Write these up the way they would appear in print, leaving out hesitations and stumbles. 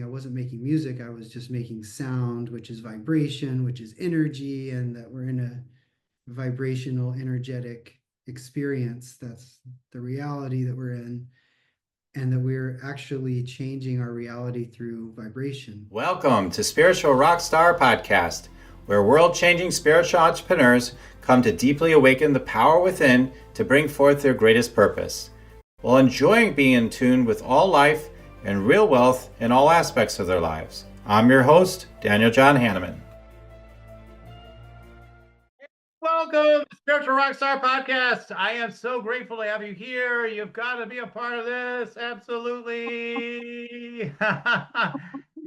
I wasn't making music. I was just making sound, which is vibration, which is energy, and that we're in a vibrational, energetic experience. That's the reality that we're in, and that we're actually changing our reality through vibration. Welcome to Spiritual Rockstar Podcast, where world-changing spiritual entrepreneurs come to deeply awaken the power within to bring forth their greatest purpose, while enjoying being in tune with all life and real wealth in all aspects of their lives. I'm your host, Daniel John Hanneman. Welcome to Spiritual Rockstar Podcast. I am so grateful to have you here. You've got to be a part of this. Absolutely. I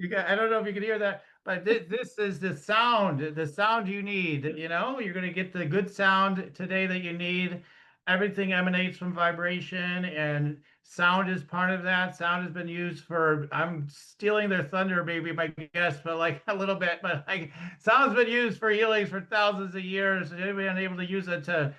don't know if you can hear that, but this is the sound you need. You know, you're going to get the good sound today that you need. Everything emanates from vibration, and sound is part of that. Sound has been used for, I'm stealing their thunder, maybe my guess, but like a little bit, but like sound's been used for healings for thousands of years. They've been able to use it to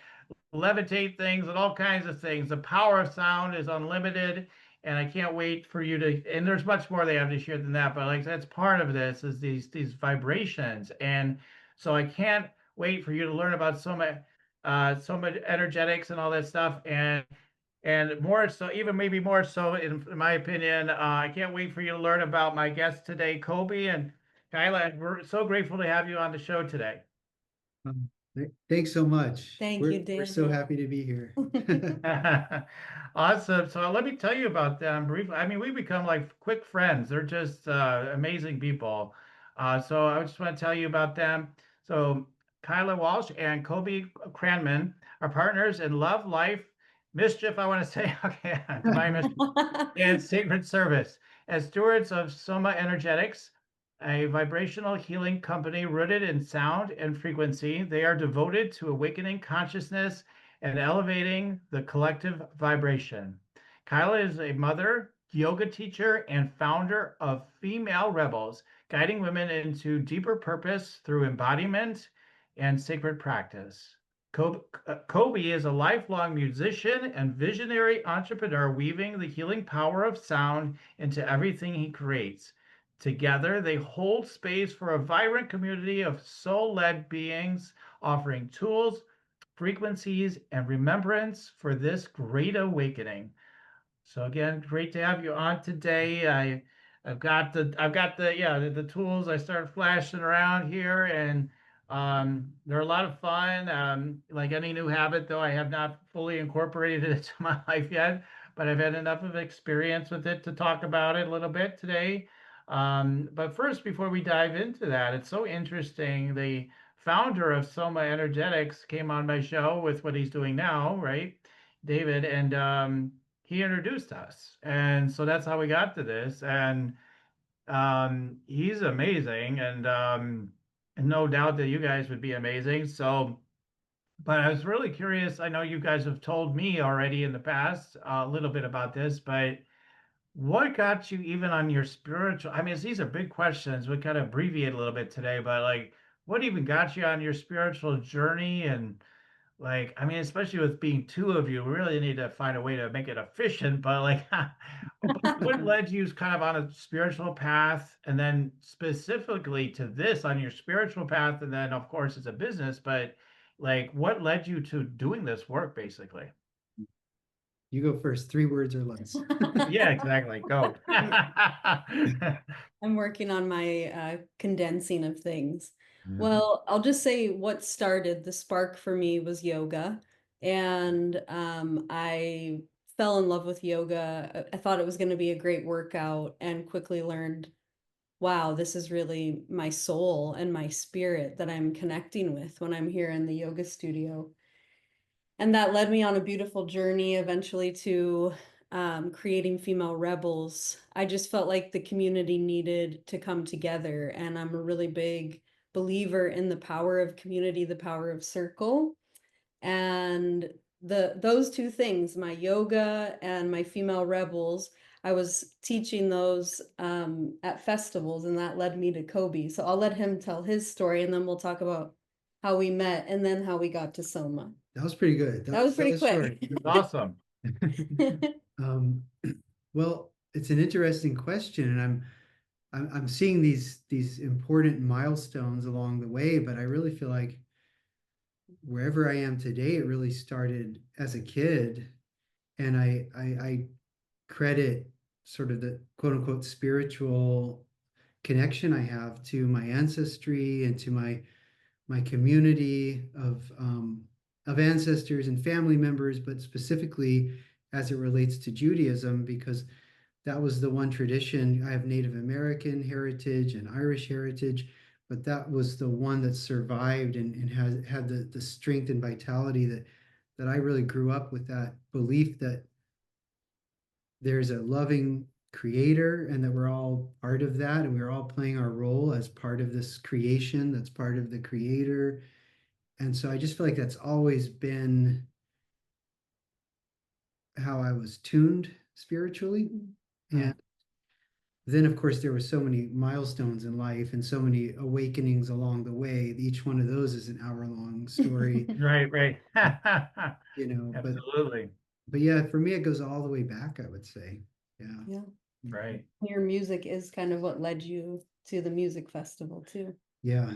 levitate things and all kinds of things. The power of sound is unlimited, and I can't wait for you to, and there's much more they have to share than that, but like that's part of this is these vibrations. And so I can't wait for you to learn about SomaEnergetics and all that stuff. And more so, even maybe more so, in my opinion, I can't wait for you to learn about my guests today, Coby and Chyla. We're so grateful to have you on the show today. Thanks so much. Thank you, We're so Daniel. happy to be here. Awesome. So let me tell you about them briefly. I mean, we become like quick friends. They're just amazing people. So I just want to tell you about them. So Chyla Walsh and Coby Cranman are partners in love, life, mischief, I want to say, okay, divine mischief, and sacred service. As stewards of SomaEnergetics, a vibrational healing company rooted in sound and frequency, they are devoted to awakening consciousness and elevating the collective vibration. Chyla is a mother, yoga teacher, and founder of Female Rebels, guiding women into deeper purpose through embodiment and sacred practice. Coby is a lifelong musician and visionary entrepreneur, weaving the healing power of sound into everything he creates. Together, they hold space for a vibrant community of soul-led beings, offering tools, frequencies, and remembrance for this great awakening. So again, great to have you on today. I've got the tools. I start flashing around here, and they're a lot of fun. Like any new habit, though, I have not fully incorporated it into my life yet, but I've had enough of experience with it to talk about it a little bit today. But first, before we dive into that, it's so interesting. The founder of SomaEnergetics came on my show with what he's doing now, right, David, and he introduced us, and so that's how we got to this. And he's amazing, and no doubt that you guys would be amazing. So, but I was really curious. I know you guys have told me already in the past a little bit about this, but what got you even on your spiritual? I mean, these are big questions. We kind of abbreviate a little bit today, but like, what even got you on your spiritual journey? And like, I mean, especially with being two of you, we really need to find a way to make it efficient. But like, what led you kind of on a spiritual path, and then specifically to this on your spiritual path, and then of course it's a business, but like, what led you to doing this work, basically? You go first, 3 words or less. Yeah, exactly. Go. I'm working on my condensing of things. Mhm. Well, I'll just say what started the spark for me was yoga. And I fell in love with yoga. I thought it was going to be a great workout and quickly learned, wow, this is really my soul and my spirit that I'm connecting with when I'm here in the yoga studio. And that led me on a beautiful journey eventually to creating Female Rebels. I just felt like the community needed to come together. And I'm a really big believer in the power of community, the power of circle. And those two things, my yoga and my Female Rebels, I was teaching those at festivals, and that led me to Coby. So I'll let him tell his story, and then we'll talk about how we met and then how we got to Soma. That was pretty good. That was pretty quick. Awesome. Well, it's an interesting question, and I'm seeing these important milestones along the way, but I really feel like wherever I am today, it really started as a kid. And I credit sort of the quote unquote spiritual connection I have to my ancestry and to my community of ancestors and family members, but specifically as it relates to Judaism, because that was the one tradition. I have Native American heritage and Irish heritage, but that was the one that survived and has had the strength and vitality that I really grew up with, that belief that there's a loving creator and that we're all part of that and we're all playing our role as part of this creation that's part of the creator. And so I just feel like that's always been how I was tuned spiritually. Mm. And then, of course, there were so many milestones in life and so many awakenings along the way. Each one of those is an hour-long story, Right, right. you know. Absolutely. But yeah, for me, it goes all the way back, I would say. Yeah. Yeah. Right. Your music is kind of what led you to the music festival too. Yeah.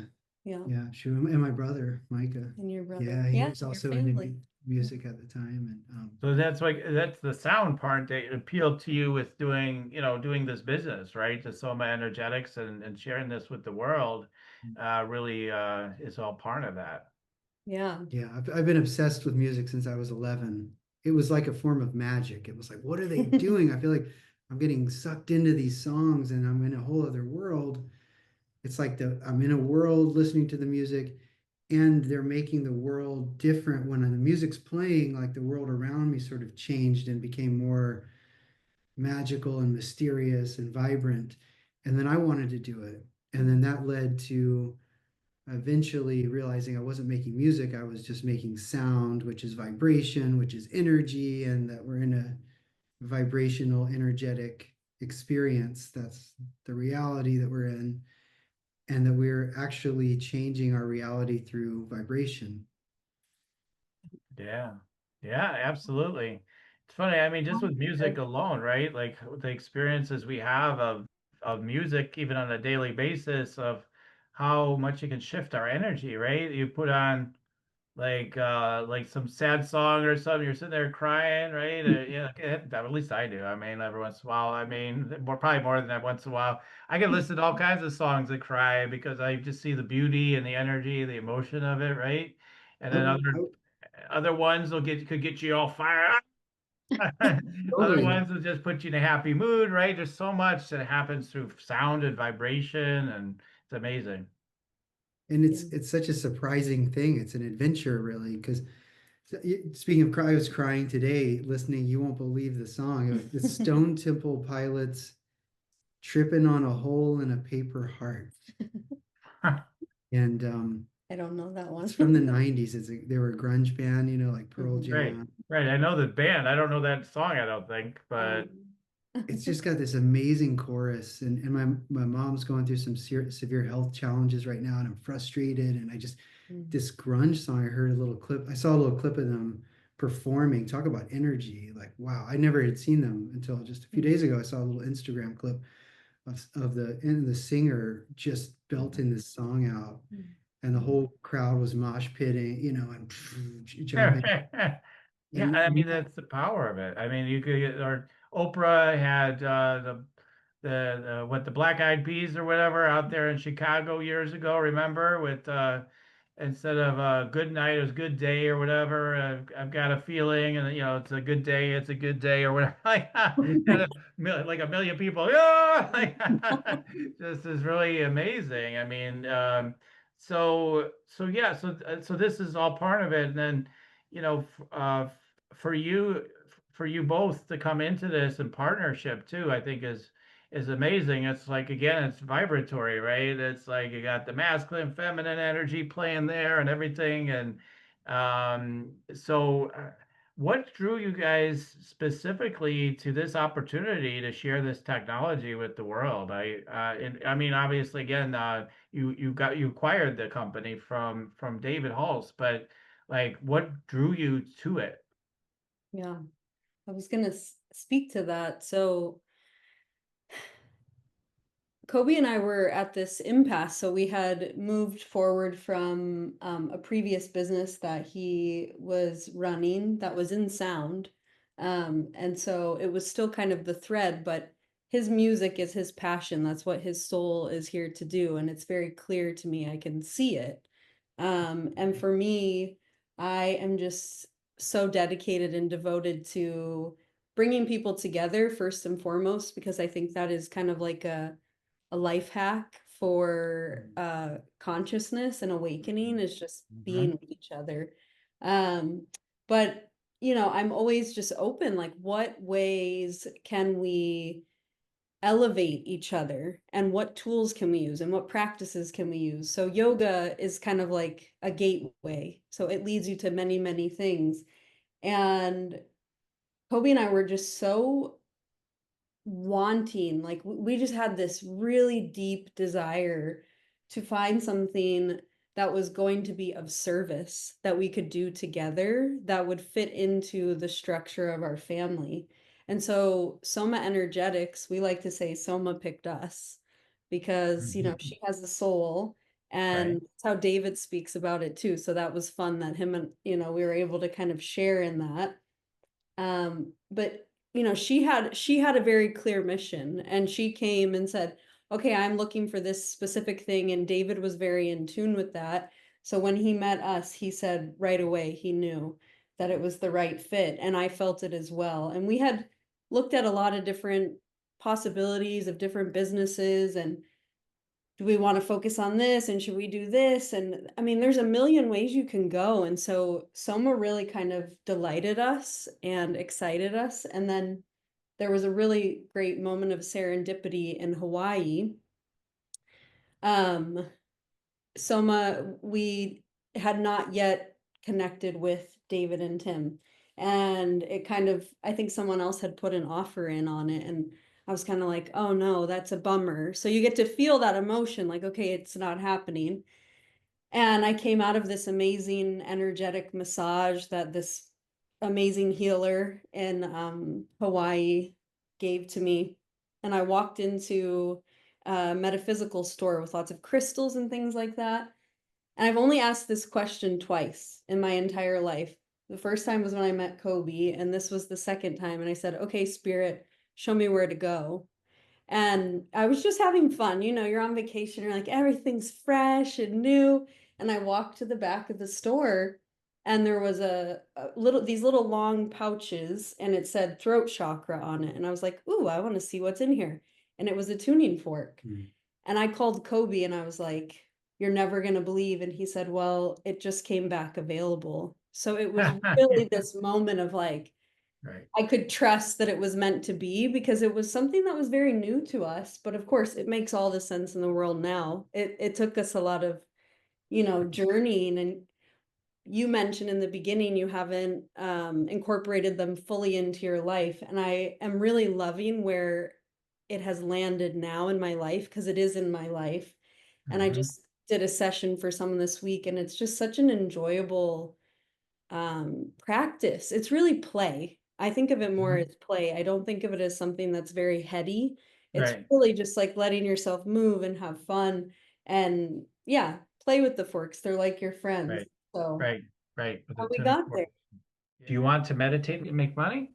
Yeah. Yeah. Sure. And my brother, Micah. And your brother. Yeah, he Yeah, was your also family. into music at the time. And So that's like that's the sound part that appealed to you with doing, doing this business, right? The SomaEnergetics and sharing this with the world, really is all part of that. Yeah. yeah, I've been obsessed with music since I was 11. It was like a form of magic. It was like, what are they doing? I feel like I'm getting sucked into these songs and I'm in a whole other world. It's like I'm in a world listening to the music and they're making the world different when the music's playing, like the world around me sort of changed and became more magical and mysterious and vibrant. And then I wanted to do it. And then that led to eventually realizing I wasn't making music, I was just making sound, which is vibration, which is energy, and that we're in a vibrational, energetic experience. That's the reality that we're in, and that we're actually changing our reality through vibration. Yeah. Yeah, absolutely. It's funny. I mean, just with music alone, right? Like the experiences we have of music, even on a daily basis, of how much it can shift our energy, right? You put on like some sad song or something, you're sitting there crying, right? Yeah, at least I do. I mean, every once in a while, I mean, probably more than that once in a while. I can listen to all kinds of songs that cry because I just see the beauty and the energy, the emotion of it, right? And then Oh, other ones could get you all fired up. Other totally. ones will just put you in a happy mood, right? There's so much that happens through sound and vibration, and it's amazing. And Yeah. it's such a surprising thing. It's an adventure, really, because speaking of cry, I was crying today listening. You won't believe the song. It's Stone Temple Pilots "Tripping on a Hole in a Paper Heart," and I don't know that one. it's from the '90s. They were a grunge band, like Pearl Mhm. Right, Jam. right. I know the band. I don't know that song, I don't think, but It's just got this amazing chorus, and my mom's going through some severe health challenges right now, and I'm frustrated. And I just Mm. this grunge song. I heard a little clip. I saw a little clip of them performing. Talk about energy! Like wow, I never had seen them until just a few days ago. I saw a little Instagram clip of the singer just belting this song out, and the whole crowd was mosh pitting, and jumping. yeah, And I mean that's the power of it. I mean, you could get or Oprah had the what the Black Eyed Peas or whatever out there in Chicago years ago. Remember with instead of good night, it was good day or whatever. I've got a feeling, and it's a good day, it's a good day or whatever. Like a million people, yeah, this is really amazing. I mean, so yeah, so this is all part of it, and then for you both to come into this in partnership too, I think is amazing. It's like again, it's vibratory, right? It's like you got the masculine, feminine energy playing there and everything. And what drew you guys specifically to this opportunity to share this technology with the world? I mean, obviously, again, you acquired the company from David Hulse, but like, what drew you to it? Yeah, I was gonna speak to that. So Coby and I were at this impasse. So we had moved forward from a previous business that he was running that was in sound. And so it was still kind of the thread, but his music is his passion. That's what his soul is here to do. And it's very clear to me. I can see it. And for me, I am just so dedicated and devoted to bringing people together first and foremost, because I think that is kind of like a life hack for consciousness and awakening, is just being with each other. But I'm always just open, like, what ways can we elevate each other, and what tools can we use, and what practices can we use? So yoga is kind of like a gateway, so it leads you to many, many things. And Coby and I were just so wanting, like we just had this really deep desire to find something that was going to be of service, that we could do together, that would fit into the structure of our family. And so SomaEnergetics, we like to say Soma picked us, because she has the soul, and Right. that's how David speaks about it too. So that was fun that him and we were able to kind of share in that. But she had a very clear mission, and she came and said, okay, I'm looking for this specific thing. And David was very in tune with that. So when he met us, he said right away, he knew that it was the right fit. And I felt it as well. And we had looked at a lot of different possibilities of different businesses, and do we want to focus on this, and should we do this? And I mean, there's a million ways you can go. And so Soma really kind of delighted us and excited us. And then there was a really great moment of serendipity in Hawaii. Um, Soma, we had not yet connected with David and Tim. And it kind of, I think someone else had put an offer in on it. And I was kind of like, oh no, that's a bummer. So you get to feel that emotion, like, okay, it's not happening. And I came out of this amazing energetic massage that this amazing healer in Hawaii gave to me. And I walked into a metaphysical store with lots of crystals and things like that. And I've only asked this question twice in my entire life. The first time was when I met Coby, and this was the second time. And I said, okay, spirit, show me where to go. And I was just having fun. You're on vacation, you're like, everything's fresh and new. And I walked to the back of the store, and there was these little long pouches, and it said throat chakra on it. And I was like, ooh, I want to see what's in here. And it was a tuning fork. And I called Coby and I was like, you're never going to believe. And he said, well, it just came back available. So it was really this moment of like, Right. I could trust that it was meant to be, because it was something that was very new to us. But of course, it makes all the sense in the world now. It took us a lot of, journeying. And you mentioned in the beginning you haven't incorporated them fully into your life. And I am really loving where it has landed now in my life, because it is in my life. And I just did a session for someone this week, and it's just such an enjoyable practice. It's really play. I think of it more as play. I don't think of it as something that's very heady. It's Right. really just like letting yourself move and have fun, and yeah, play with the forks. They're like your friends. Right. So Right. Right. With the how we tuning got fork. there. Do you want to meditate and make money?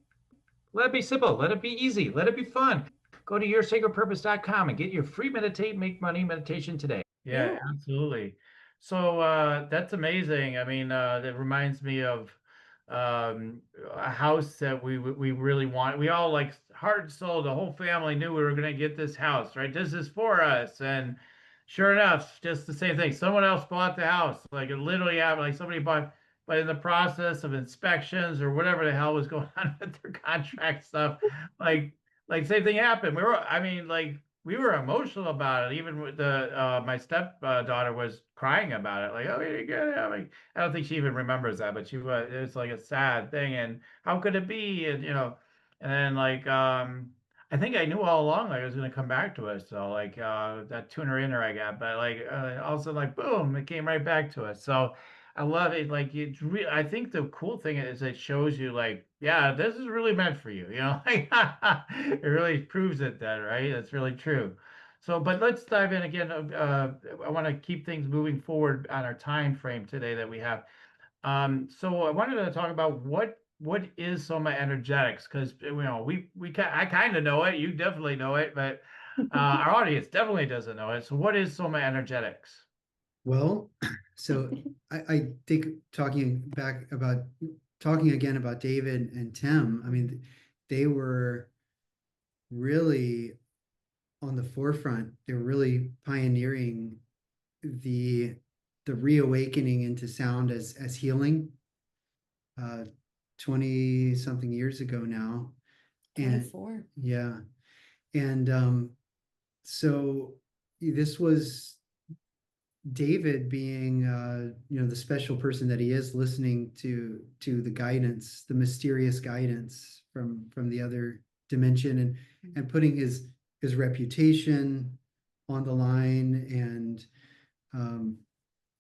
Let it be simple. Let it be easy. Let it be fun. Go to yoursacredpurpose.com and get your free meditate, make money meditation today. Yeah, Yeah. absolutely. So that's amazing. I mean, that reminds me of a house that we really want. We all like heart and soul. The whole family knew we were going to get this house, right? This is for us. And sure enough, just the same thing. Someone else bought the house. Like it literally happened. Like somebody bought, but in the process of inspections or whatever the hell was going on with their contract stuff, like same thing happened. I mean, like we were emotional about it. Even with my step daughter was crying about it. Like, oh, you get it. I don't think she even remembers that, but she was. It was like a sad thing, and how could it be? And and then like I think I knew all along like it was going to come back to us. So like that tuner inner I got, but like also like boom, it came right back to us. So I love it. Like it's real. I think the cool thing is it shows you like, yeah, this is really meant for you. Like it really proves it then, right? That's really true. So, but let's dive in again. I want to keep things moving forward on our time frame today that we have. So I wanted to talk about what is Soma Energetics, because I kind of know it, you definitely know it, but our audience definitely doesn't know it. So what is Soma Energetics? Well, so I think talking again about David and Tim, I mean, they were really on the forefront. They were really pioneering the reawakening into sound as healing 20 something years ago now. And 24. yeah. And so this was David being the special person that he is, listening to the guidance, the mysterious guidance from the other dimension, and putting his reputation on the line, and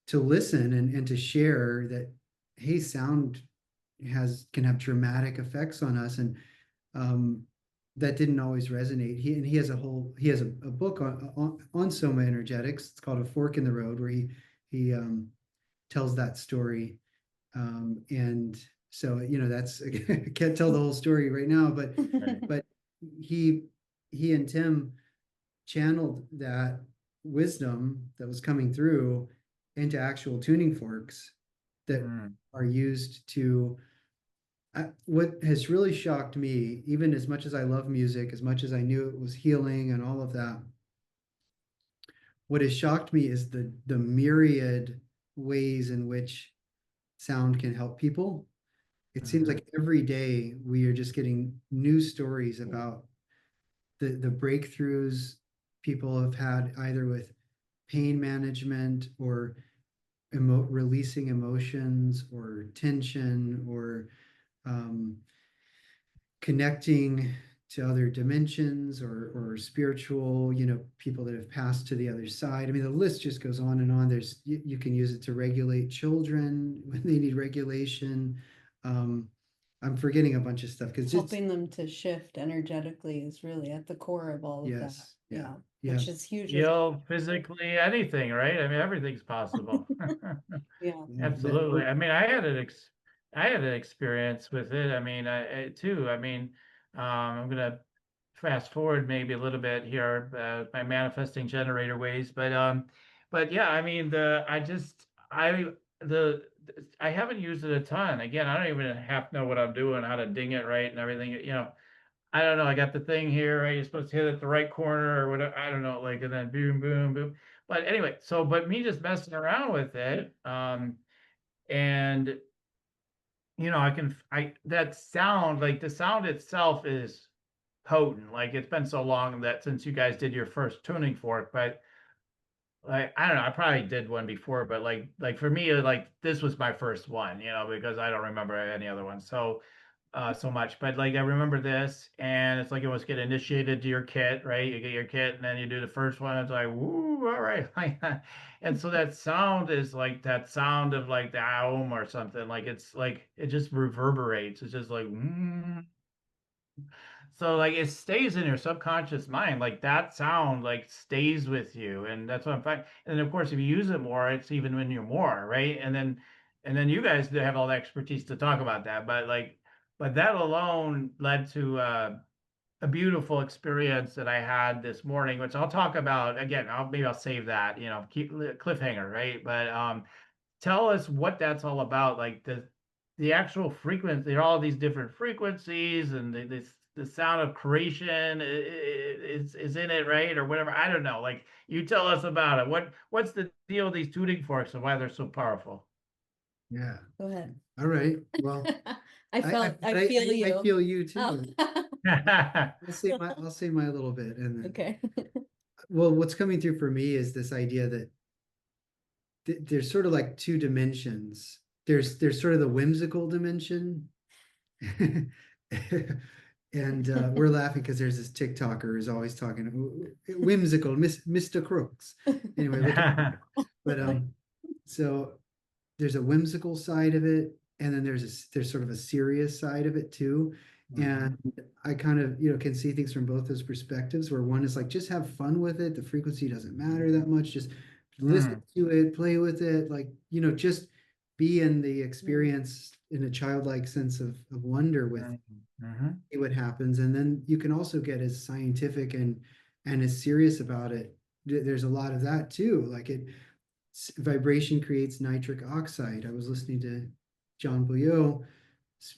to listen and to share that, hey, sound can have dramatic effects on us. And that didn't always resonate. He has a book on Soma Energetics. It's called A Fork in the Road, where he tells that story. And so, that's I can't tell the whole story right now, but Right. but he and Tim channeled that wisdom that was coming through into actual tuning forks that Mm, are used to what has really shocked me, even as much as I love music, as much as I knew it was healing and all of that, what has shocked me is the myriad ways in which sound can help people. It seems mhm, like every day we are just getting new stories about the breakthroughs people have had, either with pain management, or releasing emotions or tension, or um, connecting to other dimensions, or spiritual, people that have passed to the other side. I mean, the list just goes on and on. You can use it to regulate children when they need regulation. Um, I'm forgetting a bunch of stuff because it's Helping them to shift energetically is really at the core of all of that. yes, yeah, Yeah. yeah, Which is huge. physically anything, right? I mean, everything's possible. Yeah. yeah. Absolutely. I mean, I had an experience with it. I mean, too. I mean, I'm gonna fast forward maybe a little bit here, my manifesting generator ways, but yeah, I mean, the I haven't used it a ton. Again, I don't even half know what I'm doing, how to ding it right and everything. I don't know. I got the thing here, right? You're supposed to hit it the right corner or whatever. I don't know, like, and then boom, boom, boom. But anyway, but me just messing around with it, and that sound, like the sound itself is potent. Like, it's been so long that since you guys did your first tuning fork, but like, I don't know, I probably did one before, but like for me, like this was my first one, because I don't remember any other one. So much, but like I remember this, and it's like it was get initiated to your kit, right? You get your kit, and then you do the first one. It's like, woo, all right, and so that sound is like that sound of like the aum or something. Like it's like it just reverberates. It's just like, so like it stays in your subconscious mind. Like that sound like stays with you, and that's what I'm finding. And of course, if you use it more, it's even when you're more, right? And then you guys have all the expertise to talk about that, but that alone led to a beautiful experience that I had this morning, which I'll talk about again. Maybe I'll save that, keep cliffhanger, right? But tell us what that's all about. Like the actual frequency, there are all these different frequencies, and the sound of creation is in it, right? Or whatever. I don't know. Like, you tell us about it. What's the deal with these tuning forks and why they're so powerful? yeah. Go ahead. All right. Well, I feel I you. feel you Oh. too. I'll say my little bit, and then, Okay. well, what's coming through for me is this idea that there's sort of like two dimensions. There's sort of the whimsical dimension. And we're laughing because there's this TikToker who's always talking whimsical, Mr. Crooks. Anyway, look at but so there's a whimsical side of it, and then there's sort of a serious side of it too. And I kind of, you know, can see things from both those perspectives, where one is like, just have fun with it. The frequency doesn't matter that much. Just listen to it, play with it, like, you know, just be in the experience in a childlike sense of wonder with see what happens. And then you can also get as scientific and as serious about it. There's a lot of that too. Like vibration creates nitric oxide. I was listening to John Bouillot.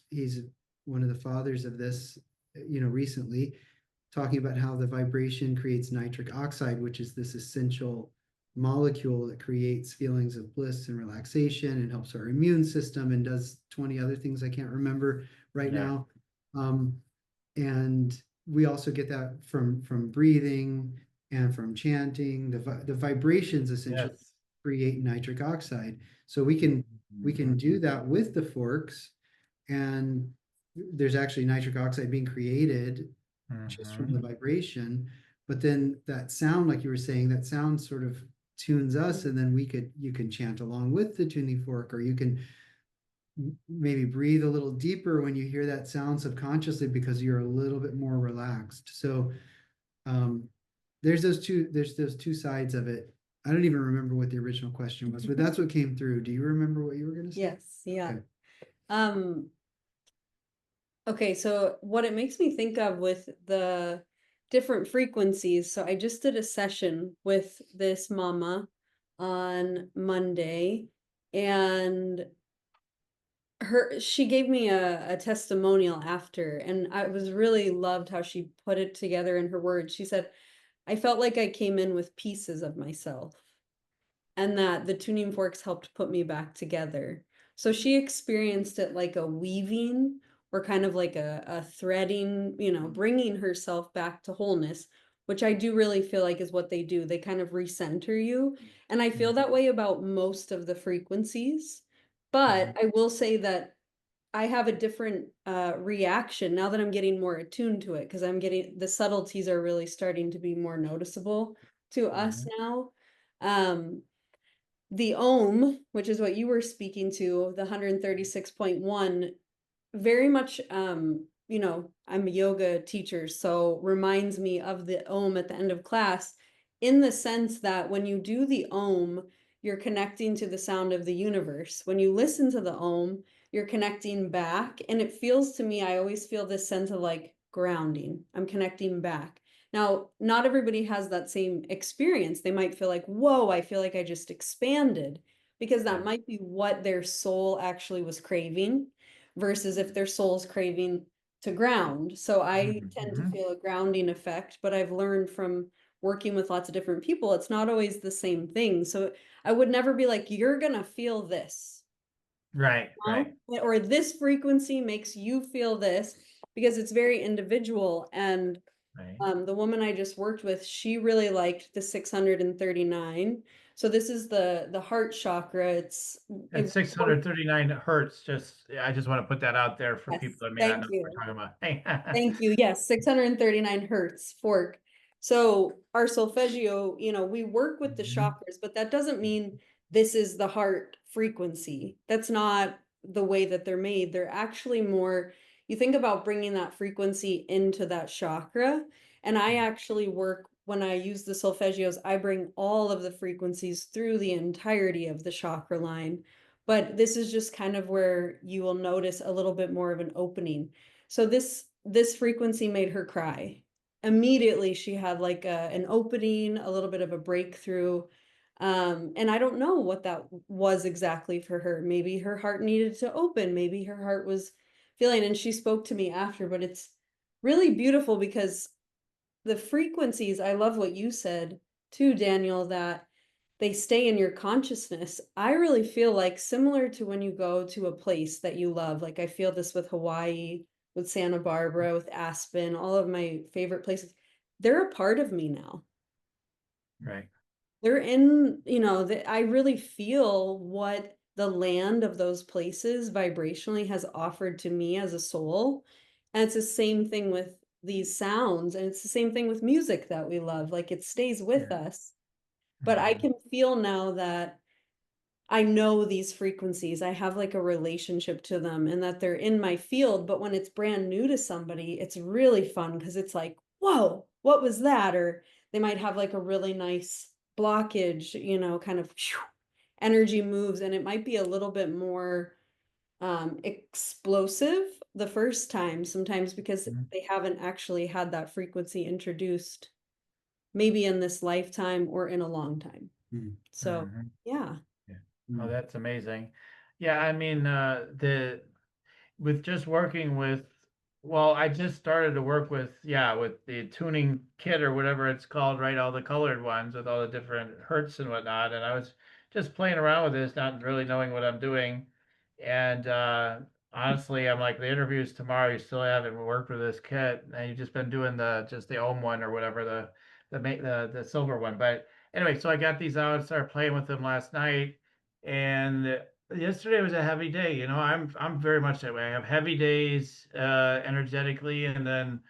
He's one of the fathers of this, you know, recently, talking about how the vibration creates nitric oxide, which is this essential molecule that creates feelings of bliss and relaxation and helps our immune system and does 20 other things I can't remember right now. And we also get that from breathing and from chanting. The vibrations essentially create nitric oxide. So we can do that with the forks, and there's actually nitric oxide being created just from the vibration. But then that sound, like you were saying, that sound sort of tunes us, and then you can chant along with the tuning fork, or you can maybe breathe a little deeper when you hear that sound subconsciously because you're a little bit more relaxed. So there's those two sides of it. I don't even remember what the original question was, but that's what came through. Do you remember what you were going to say? Yes, yeah. Okay, so what it makes me think of with the different frequencies. So I just did a session with this mama on Monday, and she gave me a testimonial after, and I was really loved how she put it together in her words. She said, I felt like I came in with pieces of myself, and that the tuning forks helped put me back together. So she experienced it like a weaving, or kind of like a threading, you know, bringing herself back to wholeness, which I do really feel like is what they do. They kind of recenter you. And I feel that way about most of the frequencies. But I will say that I have a different reaction now that I'm getting more attuned to it, because I'm getting the subtleties are really starting to be more noticeable to us now. The ohm, which is what you were speaking to, the 136.1, very much, you know, I'm a yoga teacher, so reminds me of the ohm at the end of class, in the sense that when you do the ohm, you're connecting to the sound of the universe. When you listen to the ohm, you're connecting back, and it feels to me, I always feel this sense of like grounding. I'm connecting back. Now, not everybody has that same experience. They might feel like, whoa, I feel like I just expanded, because that might be what their soul actually was craving, versus if their soul's craving to ground. So I tend to feel a grounding effect, but I've learned from working with lots of different people, it's not always the same thing. So I would never be like, you're gonna feel this. Right. Or this frequency makes you feel this, because it's very individual. And the woman I just worked with, she really liked the 639. So this is the heart chakra. It's 639 hertz. I just want to put that out there for people that may not know what we're talking about. Thank you. Yes, 639 hertz fork. So our solfeggio, you know, we work with the chakras, but that doesn't mean this is the heart frequency. That's not the way that they're made. They're actually more, you think about bringing that frequency into that chakra. And I actually work, when I use the solfeggios, I bring all of the frequencies through the entirety of the chakra line. But this is just kind of where you will notice a little bit more of an opening. So this frequency made her cry. Immediately she had like an opening, a little bit of a breakthrough. And I don't know what that was exactly for her. Maybe her heart needed to open. Maybe her heart was feeling, and she spoke to me after, but it's really beautiful because the frequencies, I love what you said too, Daniel, that they stay in your consciousness. I really feel like similar to when you go to a place that you love. Like I feel this with Hawaii, with Santa Barbara, with Aspen, all of my favorite places. They're a part of me now. Right. They're in, you know, I really feel what the land of those places vibrationally has offered to me as a soul. And it's the same thing with these sounds, and it's the same thing with music that we love. Like it stays with us. But I can feel now that I know these frequencies. I have like a relationship to them and that they're in my field. But when it's brand new to somebody, it's really fun because it's like, whoa, what was that? Or they might have like a really nice blockage, you know, kind of energy moves, and it might be a little bit more explosive the first time sometimes because Mhm. they haven't actually had that frequency introduced maybe in this lifetime or in a long time. Mm, So, Mhm. yeah. Yeah. Oh, mm, that's amazing. Yeah, I mean, the with just working with, well, I just started to work with, yeah, with the tuning kit or whatever it's called, right? All the colored ones with all the different hertz and whatnot. And I was just playing around with this, not really knowing what I'm doing. And honestly, I'm like, the interview's tomorrow. You still haven't worked with this kit, and you've just been doing just the ohm one or whatever, the silver one. But anyway, so I got these out and started playing with them last night. And yesterday was a heavy day. You know, I'm very much that way. I have heavy days energetically, and then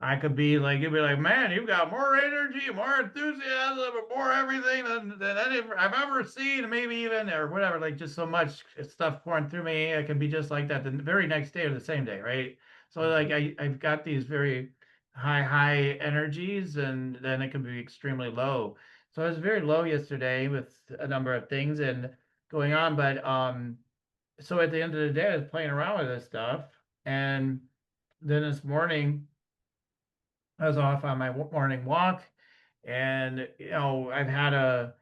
I could be like, you'd be like, man, you've got more energy, more enthusiasm, and more everything than any I've ever seen, maybe even or whatever. Like just so much stuff pouring through me. I can be just like that the very next day or the same day, right? So like I've got these very high energies, and then it can be extremely low. So I was very low yesterday with a number of things and going on, but so at the end of the day, I was playing around with this stuff, and then this morning. I was off on my morning walk, and I've had a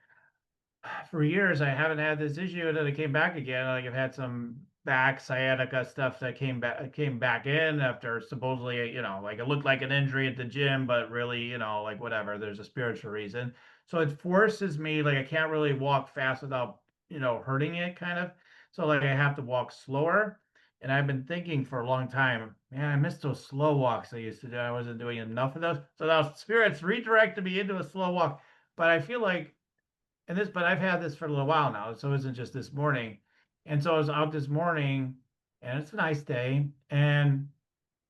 for years I haven't had this issue, and then it came back again. Like I've had some back sciatica stuff that came back in after supposedly, like it looked like an injury at the gym, but really, like whatever. There's a spiritual reason. So it forces me, like I can't really walk fast without, hurting it kind of. So like I have to walk slower. And I've been thinking for a long time, man, I miss those slow walks I used to do. I wasn't doing enough of those. So now spirits redirected me into a slow walk. But I feel like but I've had this for a little while now, so it isn't just this morning. And so I was out this morning, and it's a nice day, and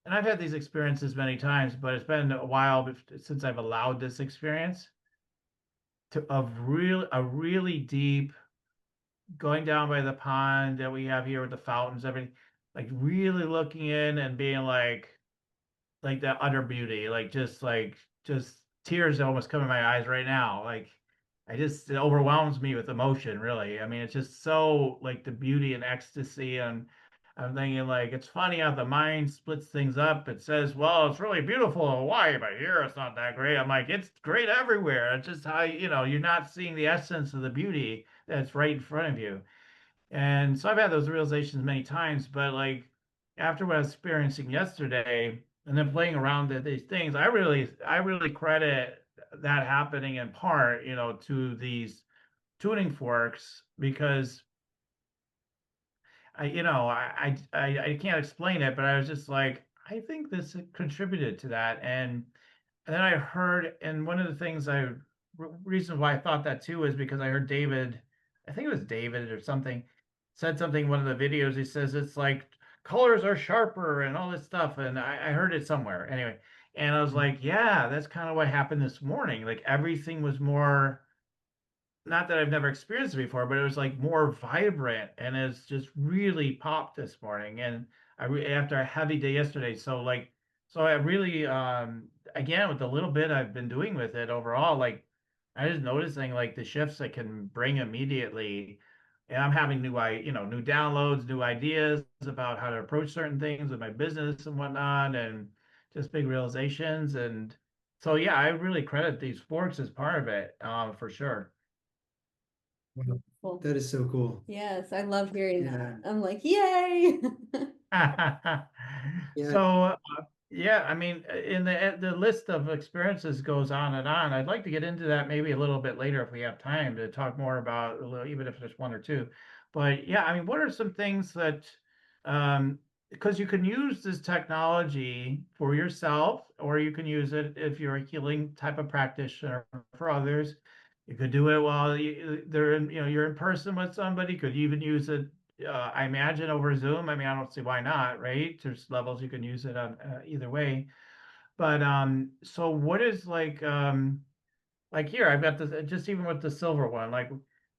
I've had these experiences many times, but it's been a while since I've allowed this experience a really deep going down by the pond that we have here with the fountains, everything, like really looking in and being like that utter beauty, like just tears almost come in my eyes right now. Like it overwhelms me with emotion, really. I mean, it's just so like the beauty and ecstasy, and I'm thinking like it's funny how the mind splits things up. It says, well, it's really beautiful in Hawaii, but here it's not that great. I'm like, it's great everywhere. It's just how you're not seeing the essence of the beauty that's right in front of you. And so I've had those realizations many times, but like after what I was experiencing yesterday and then playing around with these things, I really credit that happening in part, to these tuning forks because I can't explain it, but I was just like, I think this contributed to that. And then I heard, and one of the things reason why I thought that too is because I heard David, I think it was David or something, said something in one of the videos. He says it's like colors are sharper and all this stuff. And I heard it somewhere anyway. And I was like, yeah, that's kind of what happened this morning. Like everything was more, not that I've never experienced it before, but it was like more vibrant and it's just really popped this morning. And after a heavy day yesterday, so I really, again, with the little bit I've been doing with it overall, like I was noticing like the shifts I can bring immediately. And I'm having new downloads, new ideas about how to approach certain things with my business and whatnot, and just big realizations. And so, yeah, I really credit these forks as part of it, for sure. wow, Cool. that is so cool. Yes, I love hearing Yeah, that. I'm like, yay. yeah. So, yeah, I mean, in the list of experiences goes on and on. I'd like to get into that maybe a little bit later if we have time to talk more about a little, even if there's one or two. But yeah, I mean, what are some things that, because you can use this technology for yourself, or you can use it if you're a healing type of practitioner for others. You could do it while you're in person with somebody. You could even use it I imagine over Zoom. I mean, I don't see why not, right? There's levels you can use it on either way. But so what is like here I've got this just even with the silver one, like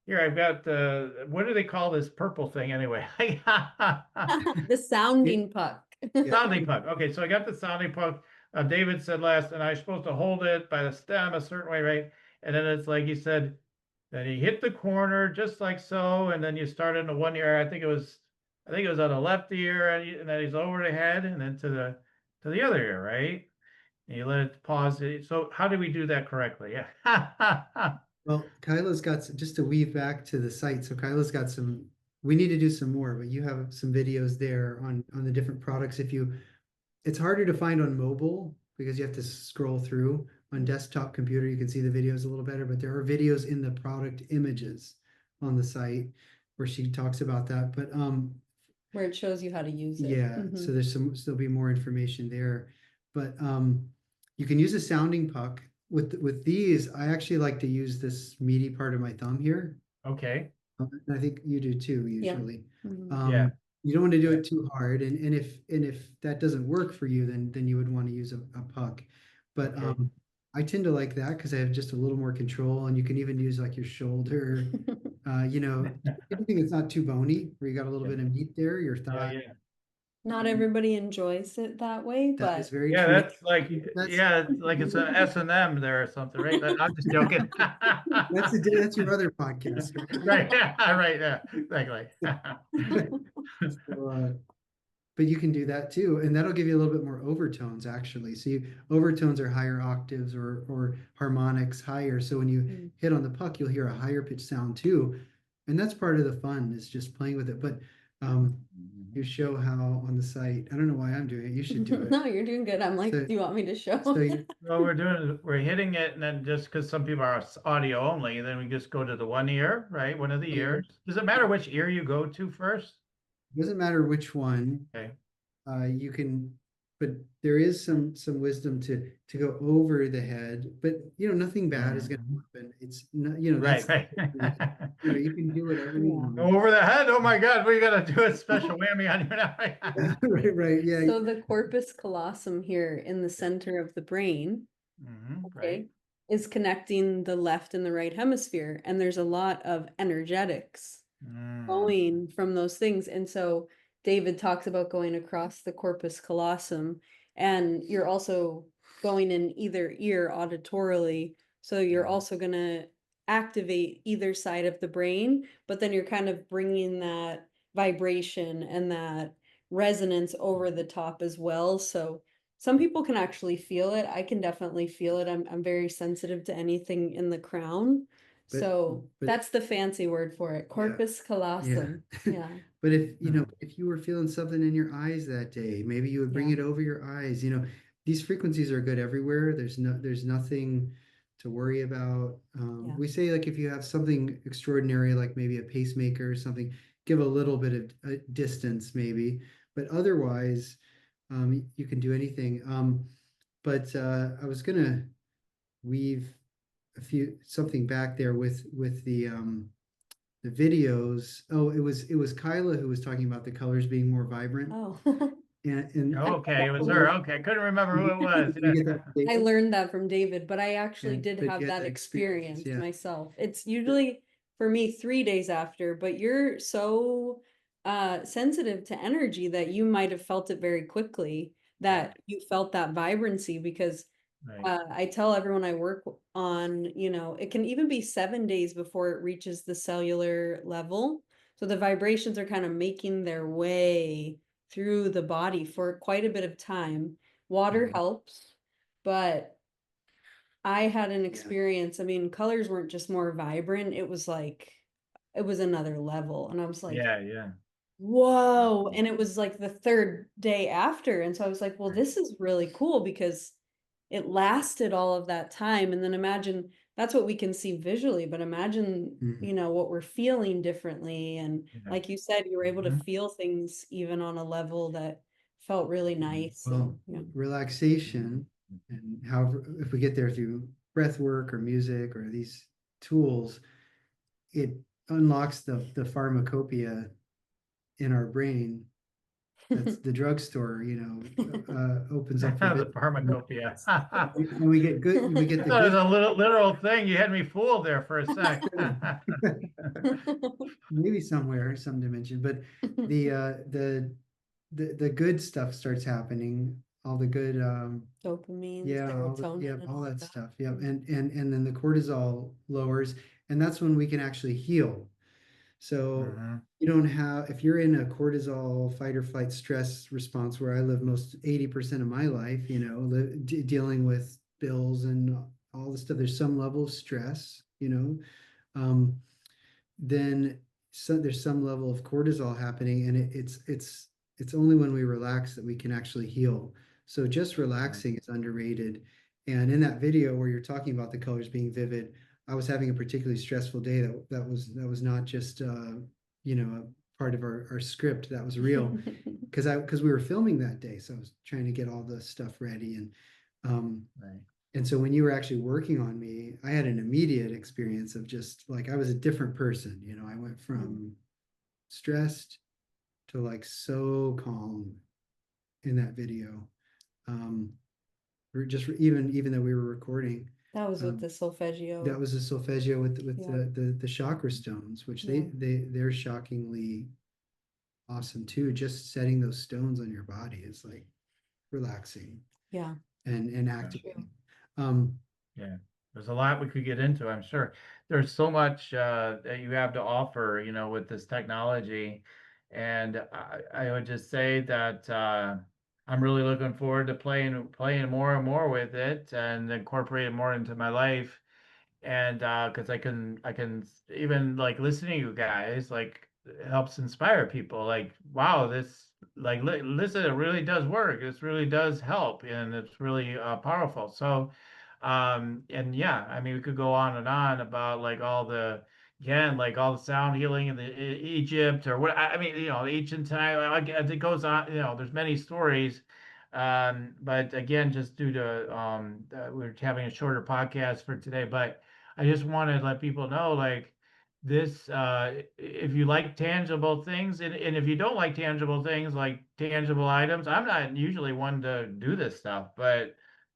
Here, I've got what do they call this purple thing anyway? The sounding puck. Sounding puck. Okay, so I got the sounding puck. David said last, and I was supposed to hold it by the stem a certain way, right? And then it's like he said, then he hit the corner just like so, and then you start in the one ear. I think it was on the left ear, and then he's over the head, and then to the other ear, right? And you let it pause. So how do we do that correctly? Yeah. Well, Kyla's got just to weave back to the site. So Kyla's got some. We need to do some more, but you have some videos there on the different products. It's harder to find on mobile because you have to scroll through. On desktop computer, you can see the videos a little better, but there are videos in the product images on the site where she talks about that. But Where it shows you how to use it. yeah, so there'll be more information there. But you can use a sounding puck. With these, I actually like to use this meaty part of my thumb here. Okay. And I think you do too, Yeah. usually. Yeah. You don't want to do it too hard, and if that doesn't work for you, then you would want to use a puck. But Okay. I tend to like that because I have just a little more control, and you can even use like your shoulder. Anything that's not too bony, where you got a little bit of meat there, your Yeah, thigh. yeah. Not everybody enjoys it that way, That is but very Yeah, true. that's like, That's yeah, it's like it's a S&M there or something, right? But I'm just joking. that's your other podcast, Right, yeah, right, yeah, exactly. right? So, but you can do that too, and that'll give you a little bit more overtones actually. So overtones are higher octaves or harmonics higher. So when you hit on the puck, you'll hear a higher pitch sound too, and that's part of the fun is just playing with it. But you show how on the site. I don't know why I'm doing it. You should do it. no, you're doing good. I'm like, So- do you want me to show? So you, Well, we're hitting it, and then just because some people are audio only, then we just go to the one ear, right? One of the ears. Does it matter which ear you go to first? doesn't matter which one. Okay. You can, but there is some wisdom to go over the head, but nothing bad is going to happen. It's not, Right, that's right. you can do whatever you want. Go over the head. Oh my God, we gotta do a special whammy on you now. Right, yeah. So the corpus callosum here in the center of the brain, Right. is connecting the left and the right hemisphere, and there's a lot of energetics flowing from those things. And so David talks about going across the corpus callosum, and you're also going in either ear auditorily. So you're also going to activate either side of the brain, but then you're kind of bringing that vibration and that resonance over the top as well. So some people can actually feel it. I can definitely feel it. I'm very sensitive to anything in the crown. So but that's the fancy word for it. Corpus callosum. Yeah. But if you were feeling something in your eyes that day, maybe you would bring it over your eyes. These frequencies are good everywhere. There's nothing to worry about. We say like if you have something extraordinary, like maybe a pacemaker or something, give a little bit of a distance maybe, but otherwise, you can do anything. But I was gonna weave something back there with the videos. Oh, it was Kyla who was talking about the colors being more vibrant. Oh, And Okay, it was her. Okay, couldn't remember who it was. Did you get that, I David? learned that from David, but I actually And- did but have you had that the experience yeah. myself. It's usually for me 3 days after, but you're so sensitive to energy that you might have felt it very quickly, that you felt that vibrancy because Right. I tell everyone I work on, it can even be 7 days before it reaches the cellular level. So the vibrations are kind of making their way through the body for quite a bit of time. Water helps, but I had an experience. I mean, colors weren't just more vibrant, it was like it was another level. And I was like, Yeah. whoa. And it was like the third day after. And so I was like, well, this is really cool because it lasted all of that time. And then imagine that's what we can see visually, but imagine, what we're feeling differently. And like you said, you were able to feel things even on a level that felt really nice. Well, relaxation, and however, if we get there through breath work or music or these tools, it unlocks the pharmacopoeia in our brain That's the drugstore, opens up for The business. pharmacopoeia. I And we get the thought it was good. a little literal thing. You had me fooled there for a sec. Maybe somewhere, some dimension, but the the good stuff starts happening. All the good, Dopamine, yeah, serotonin, yep, and all all that that. stuff. Yep. And then the cortisol lowers, and that's when we can actually heal. So Mhm. you don't have, if you're in a cortisol fight or flight stress response where I live most 80% of my life, dealing with bills and all this stuff, there's some level of stress, um, then there's some level of cortisol happening, and it's only when we relax that we can actually heal. So just relaxing is underrated. And in that video where you're talking about the colors being vivid, I was having a particularly stressful day that was not just a part of our script, that was real, because we were filming that day. So I was trying to get all the stuff ready, um Right. and so when you were actually working on me, I had an immediate experience of just like I was a different person. I went from stressed to like so calm in that video. Um, even though we were recording, That was with um, the solfeggio. that was a solfeggio with Yeah. the chakra stones, which Yeah. they're shockingly awesome too. Just setting those stones on your body is like relaxing Yeah. and Yeah. activating. Um, Yeah. There's a lot we could get into, I'm sure. There's so much that you have to offer, with this technology. And I would just say that I'm really looking forward to playing more and more with it and incorporating more into my life. And because I can even like listening to you guys like it helps inspire people. Like, wow, this like listen, it really does work. This really does help, and it's really powerful. So, and yeah, I mean, we could go on and on about like all the again, like all the sound healing in the Egypt or what. I mean, ancient time. Like, as it goes on, there's many stories. But again, just due to we're having a shorter podcast for today, but I just want to let people know, like this, if you like tangible things, and if you don't like tangible things, like tangible items, I'm not usually one to do this stuff, but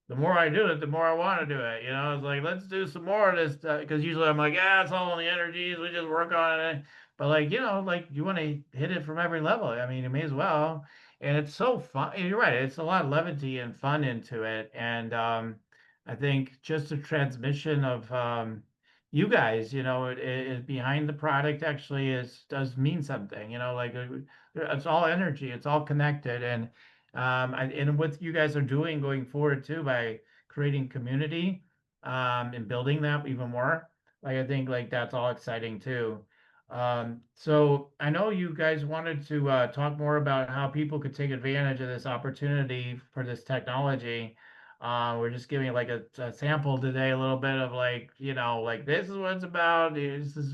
the more I do it, the more I want to do it. It's like, let's do some more of this, because usually I'm like, yeah, it's all in the energies. We just work on it. But like, like you want to hit it from every level. I mean, you may as well. And it's so fun. You're right. It's a lot of levity and fun into it. And I think just the transmission of you guys, it behind the product actually does mean something. Like it's all energy, it's all connected, and what you guys are doing going forward too by creating community and building that even more. Like I think like that's all exciting too. So I know you guys wanted to talk more about how people could take advantage of this opportunity for this technology. We're just giving like a sample today, a little bit of like, like this is what it's about. This is,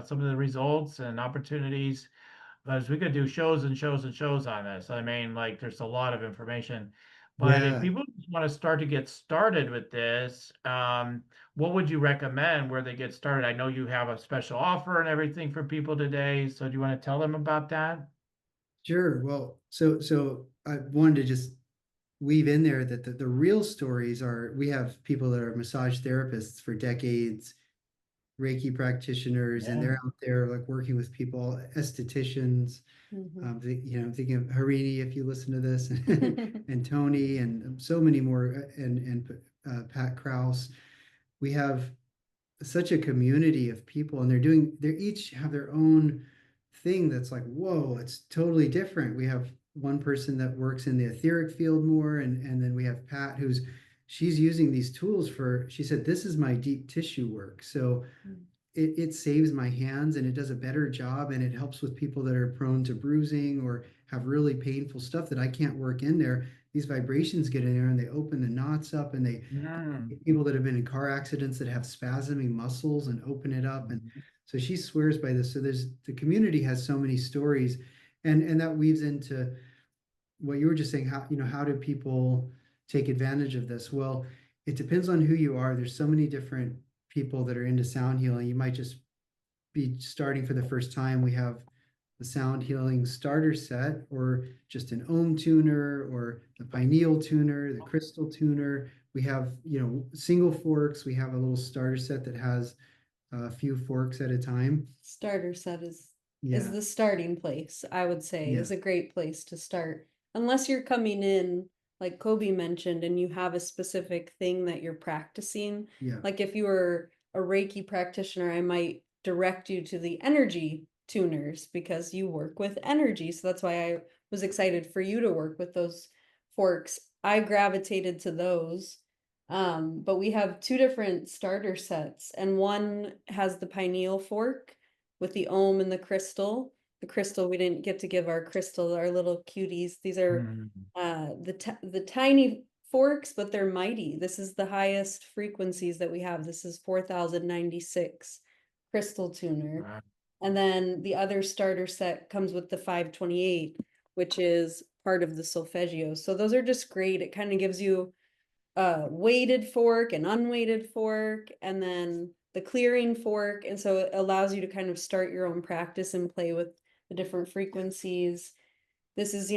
some of the results and opportunities. Because we could do shows and shows and shows on this. I mean, like there's a lot of information. But if yeah, people want to start to get started with this, what would you recommend where they get started? I know you have a special offer and everything for people today. So do you want to tell them about that? sure. Well, so I wanted to just weave in there that the real stories are, we have people that are massage therapists for decades, Reiki practitioners, and Yeah. they're out there like working with people, estheticians. Mhm. I'm thinking of Harini, if you listen to this, and Tony, and so many more, and Pat Kraus. We have such a community of people, and they each have their own thing that's like, whoa, it's totally different. We have one person that works in the etheric field more, and then we have Pat, she's using these tools she said, this is my deep tissue work. So Mm. it saves my hands, and it does a better job, and it helps with people that are prone to bruising or have really painful stuff that I can't work in there. These vibrations get in there and they open the knots up, and they Mm. people that have been in car accidents that have spasming muscles and open it up. And Mhm. so she swears by this. So the community has so many stories, and that weaves into what you were just saying. How do people take advantage of this? Well, it depends on who you are. There's so many different people that are into sound healing. You might just be starting for the first time. We have the sound healing starter set, or just an ohm tuner, or the pineal tuner, the crystal tuner. We have, single forks. We have a little starter set that has a few forks at a time. Starter set is Yeah, the starting place, I would say, Yeah. is a great place to start. Unless you're coming in, like Coby mentioned, and you have a specific thing that you're practicing. yeah, Like if you were a Reiki practitioner, I might direct you to the energy tuners because you work with energy. So that's why I was excited for you to work with those forks. I gravitated to those. But we have two different starter sets, and one has the pineal fork with the ohm and the crystal. The crystal, we didn't get to give our crystal, our little cuties. These are the tiny forks, but they're mighty. This is the highest frequencies that we have. This is 4096 crystal tuner. Wow. And then the other starter set comes with the 528, which is part of the solfeggio. So those are just great. It kind of gives you a weighted fork, an unweighted fork, and then the clearing fork. And so it allows you to kind of start your own practice and play with the different frequencies. This is,